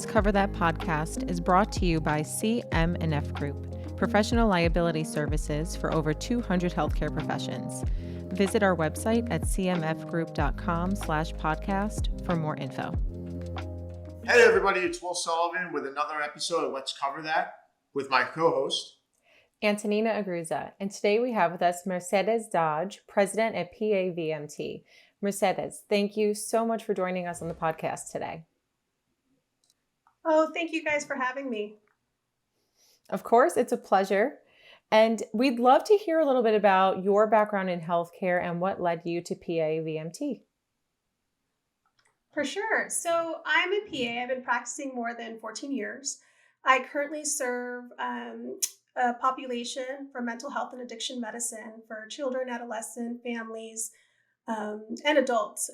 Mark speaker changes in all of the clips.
Speaker 1: Let's Cover That podcast is brought to you by CM&F Group, professional liability services for over 200 healthcare professions. Visit our website at cmfgroup.com/podcast for more info.
Speaker 2: Hey everybody, it's Will Sullivan with another episode of Let's Cover That with my co-host,
Speaker 1: Antonina Agruza, and today we have with us Mercedes Dodge, President at PAVMT. Mercedes, thank you so much for joining us on the podcast today.
Speaker 3: Oh, thank you guys for having me.
Speaker 1: Of course, it's a pleasure. And we'd love to hear a little bit about your background in healthcare and what led you to PAVMT.
Speaker 3: For sure. So I'm a PA. I've been practicing more than 14 years. I currently serve a population for mental health and addiction medicine for children, adolescent, families, and adults.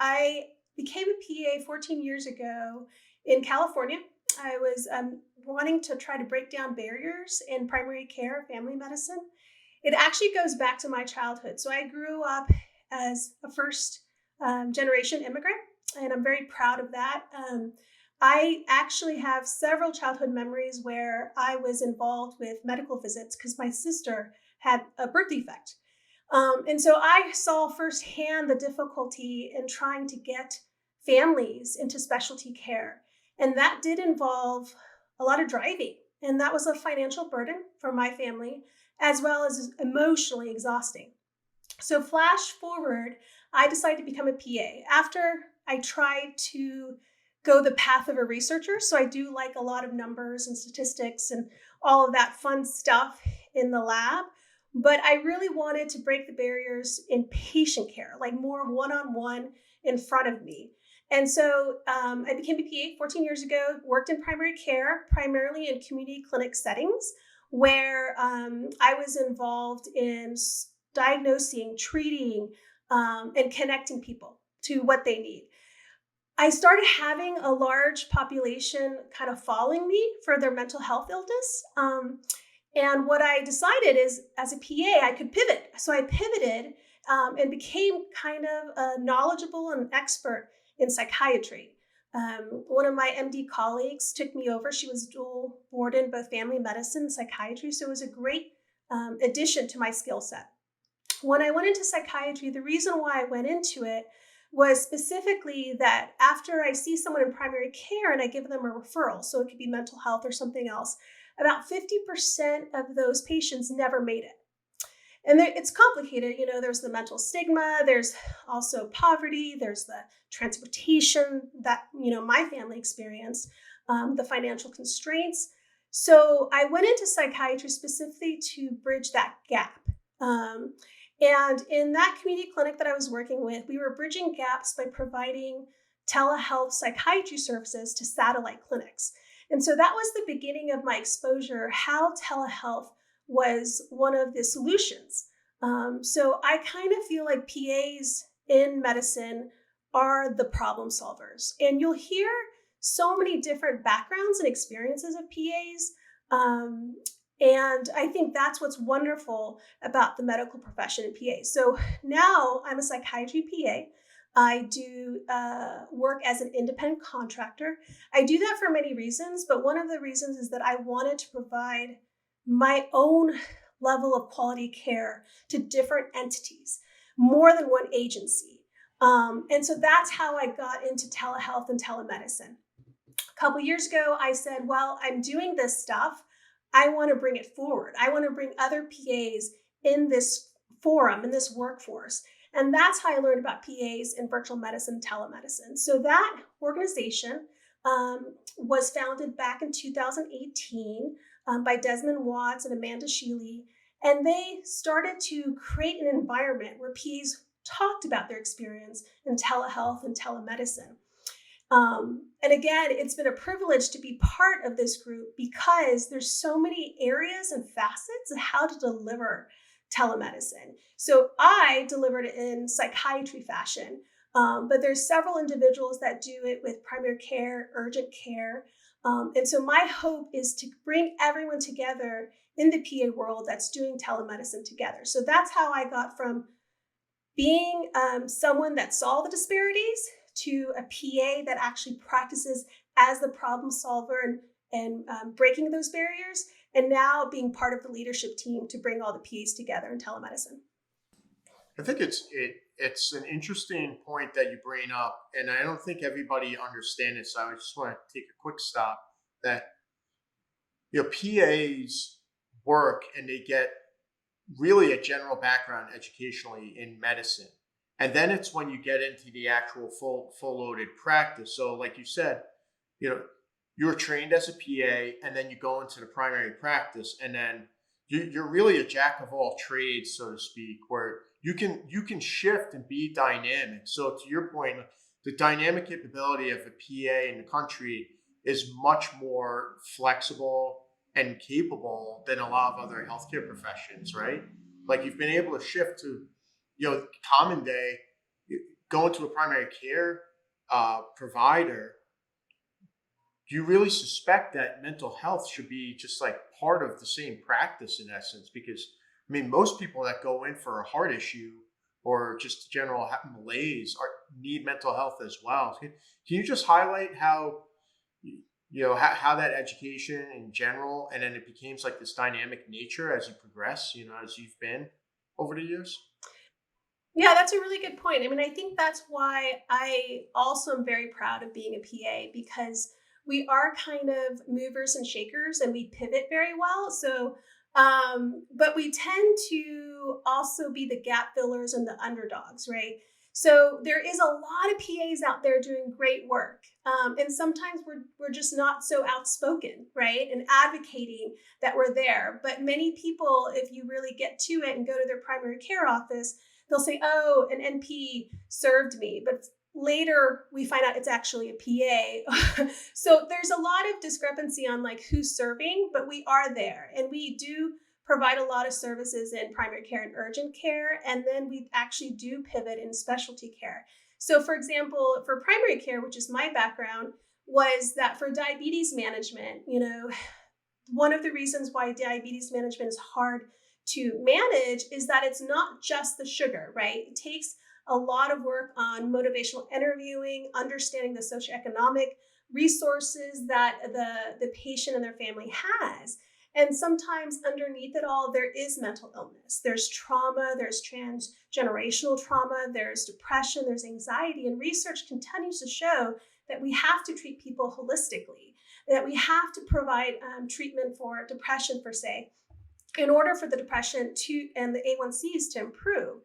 Speaker 3: I became a PA 14 years ago in California. I was wanting to try to break down barriers in primary care, family medicine. It actually goes back to my childhood. So I grew up as a first generation immigrant, and I'm very proud of that. I actually have several childhood memories where I was involved with medical visits because my sister had a birth defect. And so I saw firsthand the difficulty in trying to get families into specialty care. And that did involve a lot of driving. And that was a financial burden for my family, as well as emotionally exhausting. So flash forward, I decided to become a PA after I tried to go the path of a researcher. So I do like a lot of numbers and statistics and all of that fun stuff in the lab. But I really wanted to break the barriers in patient care, like more one-on-one in front of me. And so I became a PA 14 years ago, worked in primary care, primarily in community clinic settings, where I was involved in diagnosing, treating, and connecting people to what they need. I started having a large population kind of following me for their mental health illness. And what I decided is, as a PA, I could pivot. So I pivoted and became kind of knowledgeable and expert in psychiatry. One of my MD colleagues took me over. She was dual board in both family medicine and psychiatry. So it was a great addition to my skill set. When I went into psychiatry, the reason why I went into it was specifically that after I see someone in primary care and I give them a referral, so it could be mental health or something else, about 50% of those patients never made it. And it's complicated. You know, there's the mental stigma, there's also poverty, there's the transportation that, you know, my family experienced, the financial constraints. So I went into psychiatry specifically to bridge that gap. And in that community clinic that I was working with, we were bridging gaps by providing telehealth psychiatry services to satellite clinics. And so that was the beginning of my exposure, how telehealth was one of the solutions. So I kind of feel like PAs in medicine are the problem solvers. And you'll hear so many different backgrounds and experiences of PAs. And I think that's what's wonderful about the medical profession in PA. So now I'm a psychiatry PA. I do work as an independent contractor. I do that for many reasons, but one of the reasons is that I wanted to provide my own level of quality care to different entities, more than one agency. And so that's how I got into telehealth and telemedicine. A couple years ago, I said, well, I'm doing this stuff. I want to bring it forward. I want to bring other PAs in this forum, in this workforce. And that's how I learned about PAs in virtual medicine, telemedicine. So that organization was founded back in 2018 by Desmond Watts and Amanda Sheely. And they started to create an environment where PAs talked about their experience in telehealth and telemedicine. And again, it's been a privilege to be part of this group because there's so many areas and facets of how to deliver telemedicine. So I delivered it in psychiatry fashion, but there's several individuals that do it with primary care, urgent care. And so my hope is to bring everyone together in the PA world that's doing telemedicine together. So that's how I got from being someone that saw the disparities to a PA that actually practices as the problem solver and breaking those barriers, and now being part of the leadership team to bring all the PAs together in telemedicine.
Speaker 2: I think it's an interesting point that you bring up, and I don't think everybody understands it. So I just want to take a quick stop that PAs work and they get really a general background educationally in medicine, and then it's when you get into the actual full loaded practice. So like you said, you know you're trained as a PA, and then you go into the primary practice, and then you're really a jack of all trades, so to speak, where you can shift and be dynamic. So to your point, the dynamic capability of a PA in the country is much more flexible and capable than a lot of other healthcare professions, right? Like you've been able to shift to, common day, going to a primary care provider. Do you really suspect that mental health should be just like part of the same practice in essence? Because I mean, most people that go in for a heart issue or just general malaise need mental health as well. Can you just highlight how how that education in general, and then it becomes like this dynamic nature as you progress, as you've been over the years?
Speaker 3: Yeah, that's a really good point. I mean, I think that's why I also am very proud of being a PA, because we are kind of movers and shakers and we pivot very well. So, but we tend to also be the gap fillers and the underdogs, right? So there is a lot of PAs out there doing great work. And sometimes we're just not so outspoken, right? And advocating that we're there. But many people, if you really get to it and go to their primary care office, they'll say, oh, an NP served me. But later we find out it's actually a PA. So there's a lot of discrepancy on like who's serving, but we are there. And we do provide a lot of services in primary care and urgent care. And then we actually do pivot in specialty care. So for example, for primary care, which is my background, was that for diabetes management, one of the reasons why diabetes management is hard to manage is that it's not just the sugar, right? It takes a lot of work on motivational interviewing, understanding the socioeconomic resources that the patient and their family has. And sometimes underneath it all, there is mental illness. There's trauma, there's transgenerational trauma, there's depression, there's anxiety. And research continues to show that we have to treat people holistically, that we have to provide treatment for depression, for say, in order for the depression and the A1Cs to improve.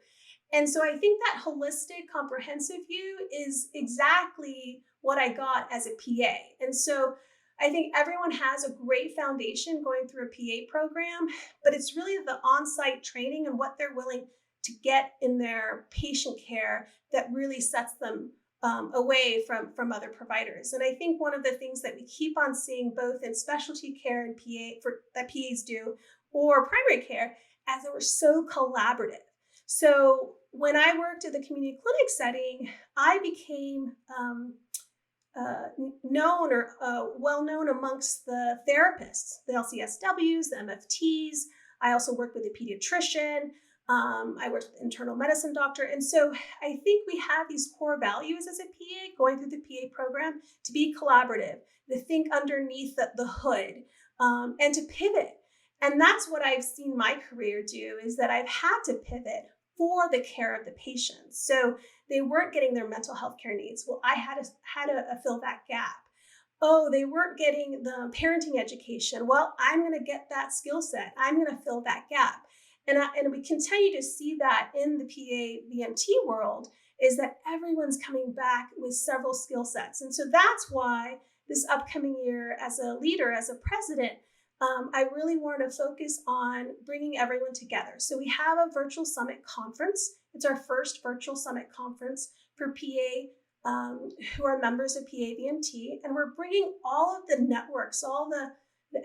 Speaker 3: And so I think that holistic, comprehensive view is exactly what I got as a PA. And so I think everyone has a great foundation going through a PA program, but it's really the on-site training and what they're willing to get in their patient care that really sets them away from other providers. And I think one of the things that we keep on seeing both in specialty care and that PAs do, or primary care, as they were so collaborative. So when I worked at the community clinic setting, I became known or well known amongst the therapists, the LCSWs, the MFTs. I also worked with a pediatrician. I worked with an internal medicine doctor. And so I think we have these core values as a PA going through the PA program to be collaborative, to think underneath the hood, and to pivot. And that's what I've seen my career do, is that I've had to pivot for the care of the patients. So they weren't getting their mental health care needs. Well, I had to fill that gap. Oh, they weren't getting the parenting education. Well, I'm going to get that skill set. I'm going to fill that gap. And we continue to see that in the PAVMT world, is that everyone's coming back with several skill sets. And so that's why this upcoming year, as a leader, as a president, I really want to focus on bringing everyone together. So we have a virtual summit conference. It's our first virtual summit conference for PA who are members of PAVMT. And we're bringing all of the networks, all the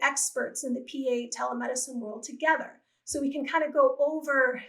Speaker 3: experts in the PA telemedicine world together. So we can kind of go over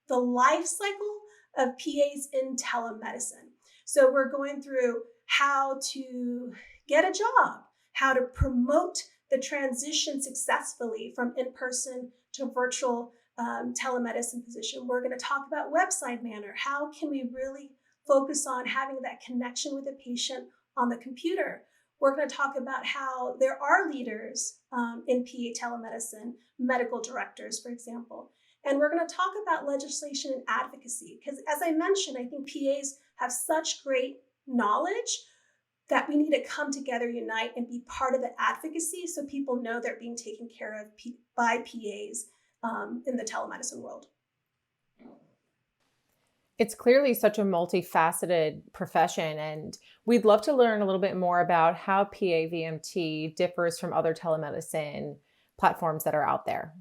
Speaker 3: the life cycle of PAs in telemedicine. So we're going through how to get a job, how to promote the transition successfully from in-person to virtual telemedicine position. We're going to talk about website manner. How can we really focus on having that connection with the patient on the computer? We're going to talk about how there are leaders in PA telemedicine, medical directors, for example. And we're going to talk about legislation and advocacy, because as I mentioned, I think PAs have such great knowledge that we need to come together, unite, and be part of the advocacy so people know they're being taken care of by PAs in the telemedicine world.
Speaker 1: It's clearly such a multifaceted profession, and we'd love to learn a little bit more about how PAVMT differs from other telemedicine platforms that are out there.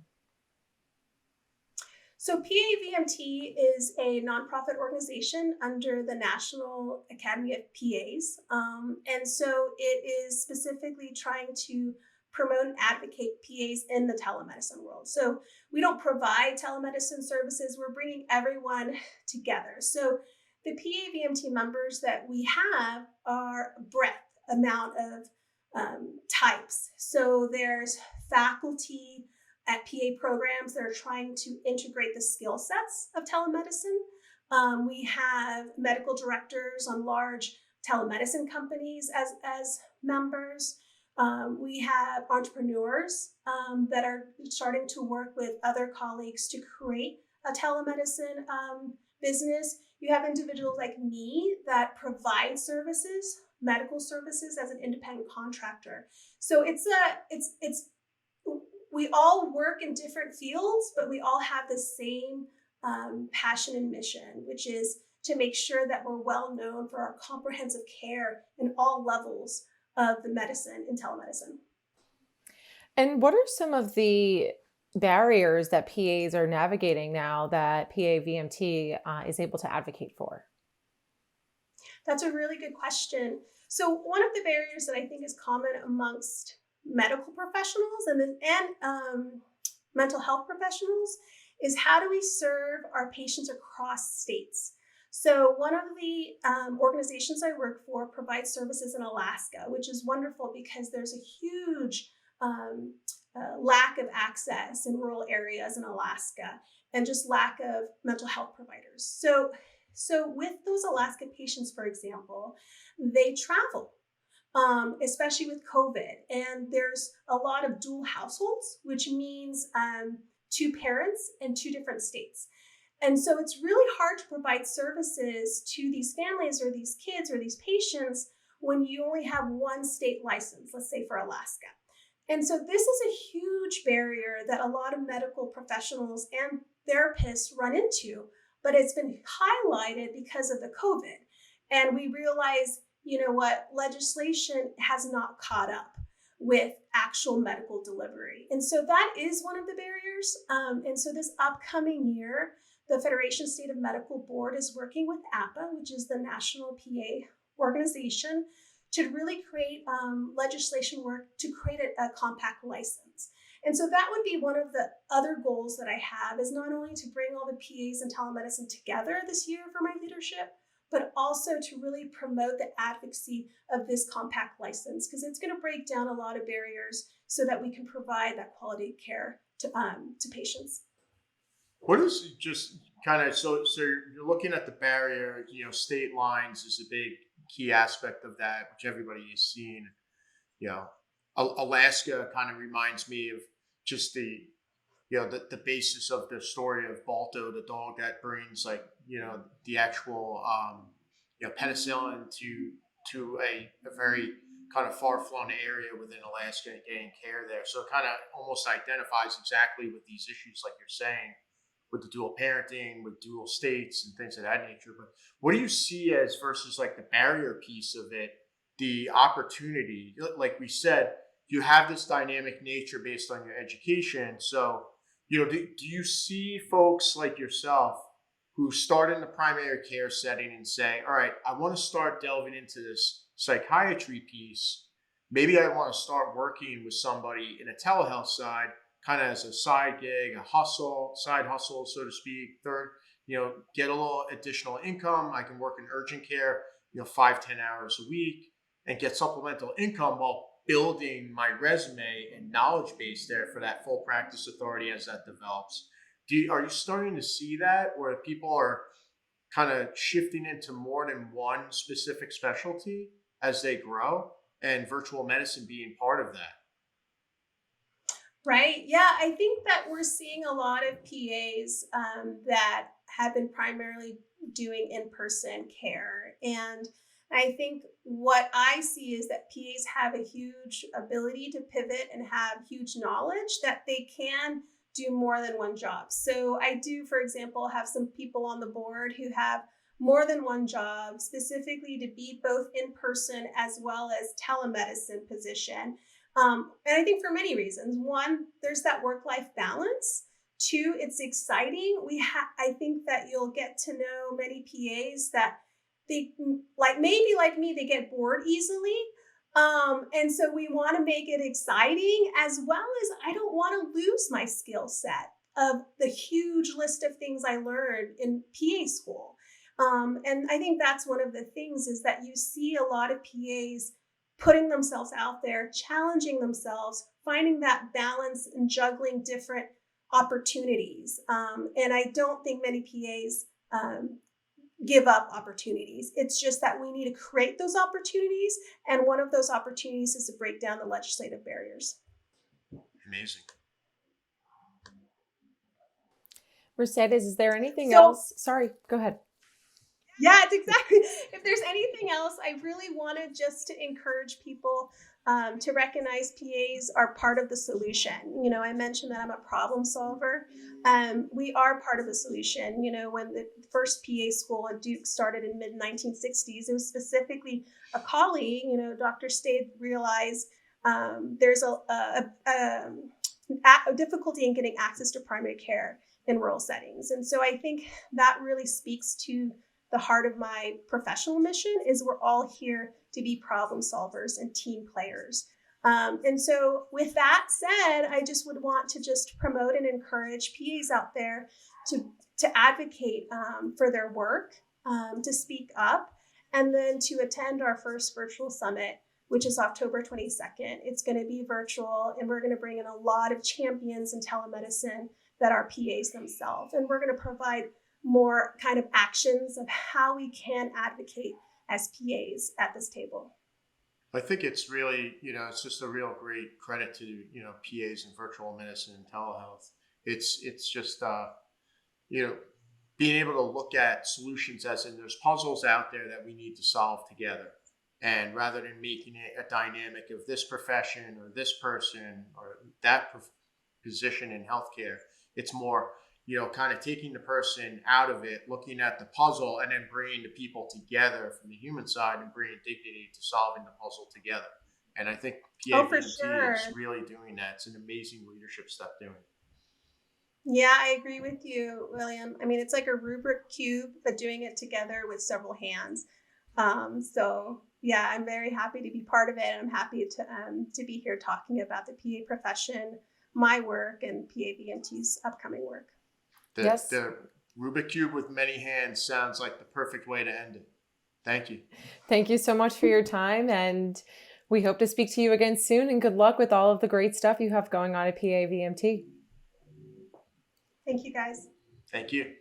Speaker 3: So PAVMT is a nonprofit organization under the National Academy of PAs. And so it is specifically trying to promote and advocate PAs in the telemedicine world. So we don't provide telemedicine services, we're bringing everyone together. So the PAVMT members that we have are a breadth amount of types. So there's faculty at PA programs that are trying to integrate the skill sets of telemedicine. We have medical directors on large telemedicine companies as members. We have entrepreneurs that are starting to work with other colleagues to create a telemedicine business. You have individuals like me that provide services, medical services, as an independent contractor. So it's we all work in different fields, but we all have the same passion and mission, which is to make sure that we're well known for our comprehensive care in all levels of the medicine and telemedicine.
Speaker 1: And what are some of the barriers that PAs are navigating now that PAVMT is able to advocate for?
Speaker 3: That's a really good question. So one of the barriers that I think is common amongst medical professionals and mental health professionals is, how do we serve our patients across states? So one of the organizations I work for provides services in Alaska, which is wonderful because there's a huge lack of access in rural areas in Alaska, and just lack of mental health providers. So with those Alaska patients, for example, they travel, especially with COVID. And there's a lot of dual households, which means two parents in two different states. And so it's really hard to provide services to these families or these kids or these patients when you only have one state license, let's say for Alaska. And so this is a huge barrier that a lot of medical professionals and therapists run into, but it's been highlighted because of the COVID. And we realize, you know what, legislation has not caught up with actual medical delivery. And so that is one of the barriers. And so this upcoming year, the Federation State of Medical Board is working with APA, which is the National PA organization, to really create legislation work to create a compact license. And so that would be one of the other goals that I have, is not only to bring all the PAs and telemedicine together this year for my leadership, but also to really promote the advocacy of this compact license, because it's going to break down a lot of barriers so that we can provide that quality care to patients.
Speaker 2: What is just kind of, so you're looking at the barrier, state lines is a big key aspect of that, which everybody has seen. Alaska kind of reminds me of just the basis of the story of Balto, the dog that brings the actual penicillin to a very kind of far-flung area within Alaska and getting care there. So it kind of almost identifies exactly with these issues, like you're saying, with the dual parenting, with dual states and things of that nature. But what do you see as, versus like the barrier piece of it, the opportunity? Like we said, you have this dynamic nature based on your education. So, do you see folks like yourself who start in the primary care setting and say, all right, I want to start delving into this psychiatry piece. Maybe I want to start working with somebody in a telehealth side, kind of as a side gig, side hustle, so to speak. Third, get a little additional income. I can work in urgent care, 5-10 hours a week, and get supplemental income while building my resume and knowledge base there for that full practice authority as that develops. Are you starting to see that, where people are kind of shifting into more than one specific specialty as they grow? and virtual medicine being part of that.
Speaker 3: Right. Yeah, I think that we're seeing a lot of PAs that have been primarily doing in person care. And I think what I see is that PAs have a huge ability to pivot and have huge knowledge that they can do more than one job. So I do, for example, have some people on the board who have more than one job, specifically to be both in person as well as telemedicine position. And I think for many reasons. One, there's that work-life balance. Two, it's exciting. I think that you'll get to know many PAs that they like, maybe like me, they get bored easily. And so we want to make it exciting, as well as I don't want to lose my skill set of the huge list of things I learned in PA school. And I think that's one of the things is that you see a lot of PAs putting themselves out there, challenging themselves, finding that balance and juggling different opportunities. And I don't think many PAs give up opportunities. It's just that we need to create those opportunities. And one of those opportunities is to break down the legislative barriers.
Speaker 2: Amazing.
Speaker 1: Mercedes, is there anything
Speaker 3: So,
Speaker 1: else? Sorry, go ahead.
Speaker 3: yeah, it's exactly. If there's anything else, I really wanted just to encourage people to recognize PAs are part of the solution. You know, I mentioned that I'm a problem solver. We are part of the solution. You know, when the first PA school at Duke started in mid 1960s, it was specifically a colleague. You know, Dr. Stade realized there's a difficulty in getting access to primary care in rural settings, and so I think that really speaks to the heart of my professional mission is we're all here to be problem solvers and team players. And so with that said, I just would want to just promote and encourage PAs out there to advocate for their work, to speak up, and then to attend our first virtual summit, which is October 22nd. It's going to be virtual, and we're going to bring in a lot of champions in telemedicine that are PAs themselves. And we're going to provide more kind of actions of how we can advocate as PAs at this table.
Speaker 2: I think it's really, it's just a real great credit to, PAs in virtual medicine and telehealth. It's just, being able to look at solutions as in there's puzzles out there that we need to solve together. And rather than making it a dynamic of this profession or this person or that position in healthcare, it's more, kind of taking the person out of it, looking at the puzzle, and then bringing the people together from the human side and bringing dignity to solving the puzzle together. And I think PAVMT is really doing that. It's an amazing leadership step doing it.
Speaker 3: Yeah, I agree with you, William. I mean, it's like a rubric cube, but doing it together with several hands. So yeah, I'm very happy to be part of it. I'm happy to be here talking about the PA profession, my work, and PAVMT's upcoming work.
Speaker 2: The Rubik Cube with many hands sounds like the perfect way to end it. Thank you.
Speaker 1: Thank you so much for your time, and we hope to speak to you again soon, and good luck with all of the great stuff you have going on at PAVMT.
Speaker 3: Thank you, guys.
Speaker 2: Thank you.